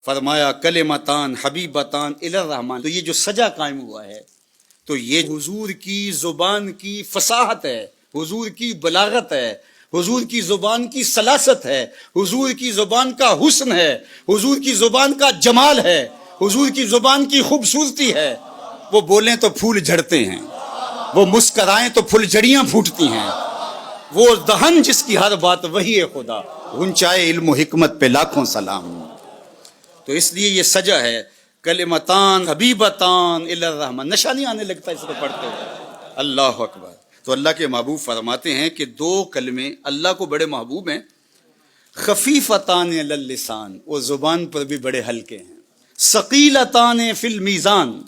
فرمایا کلمتان حبیبتان الی الرحمن. تو یہ جو سجا قائم ہوا ہے تو یہ حضور کی زبان کی فصاحت ہے، حضور کی بلاغت ہے، حضور کی زبان کی سلاست ہے، حضور کی زبان کا حسن ہے، حضور کی زبان کا جمال ہے، حضور کی زبان کی خوبصورتی ہے. وہ بولیں تو پھول جھڑتے ہیں، وہ مسکرائیں تو پھول جڑیاں پھوٹتی ہیں، وہ دہن جس کی ہر بات وہی ہے خدا، گنچائے علم و حکمت پہ لاکھوں سلام. تو اس لیے یہ سجا ہے کلمتان حبیبتان الی الرحمن. نشہ نہیں آنے لگتا اس کو پڑھتے ہوئے. اللہ اکبر. تو اللہ کے محبوب فرماتے ہیں کہ دو کلمے اللہ کو بڑے محبوب ہیں. خفیفتان علی اللسان، وہ زبان پر بھی بڑے ہلکے ہیں. ثقیلتان فی المیزان،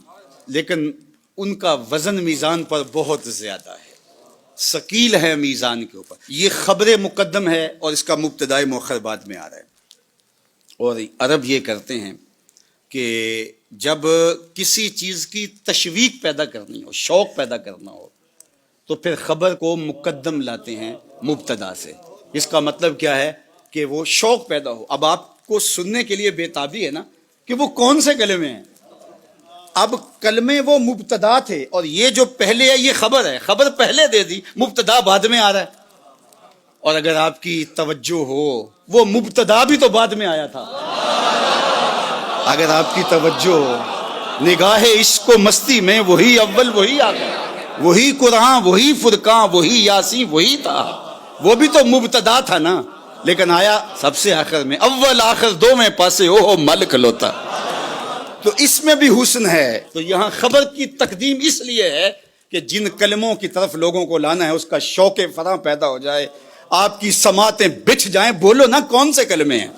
لیکن ان کا وزن میزان پر بہت زیادہ ہے، ثقیل ہے میزان کے اوپر. یہ خبر مقدم ہے اور اس کا مبتدائے مؤخر بعد میں آ رہا ہے. اور عرب یہ کرتے ہیں کہ جب کسی چیز کی تشویق پیدا کرنی ہو، شوق پیدا کرنا ہو، تو پھر خبر کو مقدم لاتے ہیں مبتدا سے. اس کا مطلب کیا ہے کہ وہ شوق پیدا ہو. اب آپ کو سننے کے لیے بےتابی ہے نا کہ وہ کون سے کلمے ہیں. اب کلمے وہ مبتدا تھے اور یہ جو پہلے ہے یہ خبر ہے. خبر پہلے دے دی، مبتدا بعد میں آ رہا ہے. اور اگر آپ کی توجہ ہو وہ مبتدا بھی تو بعد میں آیا تھا. اگر آپ کی توجہ ہو، نگاہ عشق و مستی میں وہی اول وہی آخر، وہی قرآن وہی فرقان وہی یاسین وہی تھا. وہ بھی تو مبتدا تھا نا، لیکن آیا سب سے آخر میں. اول آخر دو میں پاسے او مل کھلوتا. تو اس میں بھی حسن ہے. تو یہاں خبر کی تقدیم اس لیے ہے کہ جن کلموں کی طرف لوگوں کو لانا ہے اس کا شوق فراں پیدا ہو جائے، آپ کی سماعتیں بچھ جائیں. بولو نا کون سے کلمے ہیں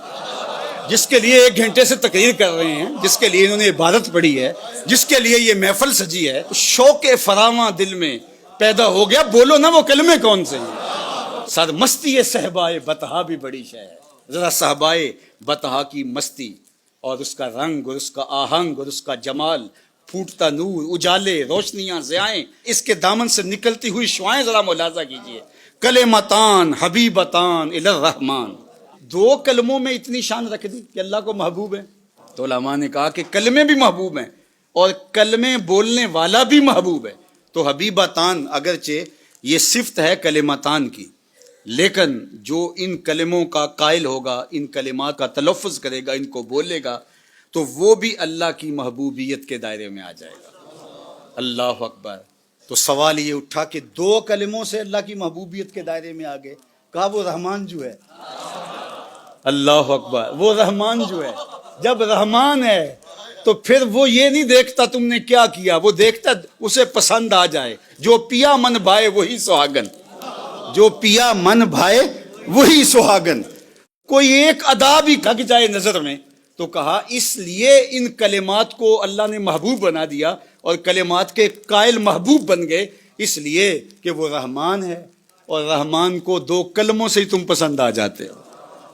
جس کے لیے 1 گھنٹے سے تقریر کر رہے ہیں، جس کے لیے انہوں نے عبادت پڑھی ہے، جس کے لیے یہ محفل سجی ہے. شوق فراواں دل میں پیدا ہو گیا. بولو نا وہ کلمے کون سے ہیں. سر مستی صحبائے بطحا بھی بڑی شے ہے. ذرا صحبائے بطحا کی مستی اور اس کا رنگ اور اس کا آہنگ اور اس کا جمال، پھوٹتا نور، اجالے، روشنیاں، ضیائیں، اس کے دامن سے نکلتی ہوئی شعائیں ذرا ملاحظہ کیجئے. کلمتان حبیبتان الی الرحمن. 2 کلموں میں اتنی شان رکھ دی کہ اللہ کو محبوب ہے. تو علماء نے کہا کہ کلمے بھی محبوب ہیں اور کلمے بولنے والا بھی محبوب ہے. تو حبیبتان اگرچہ یہ صفت ہے کلمتان کی، لیکن جو ان کلموں کا قائل ہوگا، ان کلمات کا تلفظ کرے گا، ان کو بولے گا، تو وہ بھی اللہ کی محبوبیت کے دائرے میں آ جائے گا. اللہ اکبر. تو سوال یہ اٹھا کہ 2 کلموں سے اللہ کی محبوبیت کے دائرے میں آ گئے. کہا وہ رحمان جو ہے. اللہ اکبر. وہ رحمان جو ہے، جب رحمان ہے تو پھر وہ یہ نہیں دیکھتا تم نے کیا کیا، وہ دیکھتا اسے پسند آ جائے. جو پیا من بھائے وہی سہاگن، جو پیا من بھائے وہی سہاگن. کوئی ایک ادا بھی ڈھک جائے نظر میں تو کہا اس لیے ان کلمات کو اللہ نے محبوب بنا دیا اور کلمات کے قائل محبوب بن گئے، اس لیے کہ وہ رحمان ہے اور رحمان کو 2 کلموں سے ہی تم پسند آ جاتے ہو.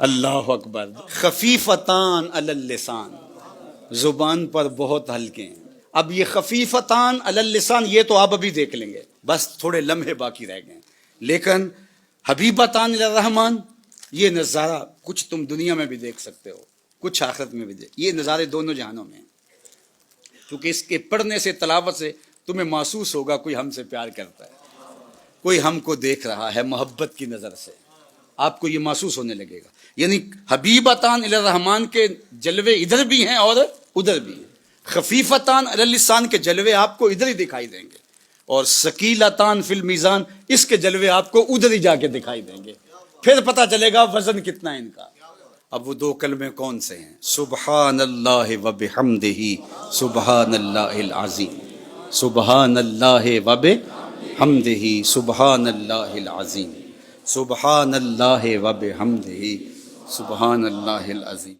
اللہ اکبر. خفیفتان علی اللسان، زبان پر بہت ہلکے ہیں. اب یہ خفیفتان علی اللسان یہ تو آپ ابھی دیکھ لیں گے، بس تھوڑے لمحے باقی رہ گئے. لیکن حبیبتان الی الرحمن یہ نظارہ کچھ تم دنیا میں بھی دیکھ سکتے ہو، کچھ آخرت میں بھی یہ نظارے دونوں جہانوں میں ہیں. کیونکہ اس کے پڑھنے سے، تلاوت سے تمہیں محسوس ہوگا کوئی ہم سے پیار کرتا ہے، کوئی ہم کو دیکھ رہا ہے محبت کی نظر سے. آپ کو یہ محسوس ہونے لگے گا. یعنی حبیبتان الی الرحمن کے جلوے ادھر بھی ہیں اور ادھر بھی ہیں. خفیفتان علی اللسان کے جلوے آپ کو ادھر ہی دکھائی دیں گے، اور ثقیلتان فی المیزان اس کے جلوے آپ کو ادھر ہی جا کے دکھائی دیں گے. پھر پتہ چلے گا وزن کتنا ہے ان کا. اب وہ 2 کلمے کون سے ہیں؟ سبحان اللہ و بحمدہ سبحان اللہ العظیم. سبحان اللہ و بحمدہ سبحان اللہ العظیم. سبحان اللہ و بحمدہ سبحان اللہ العظیم.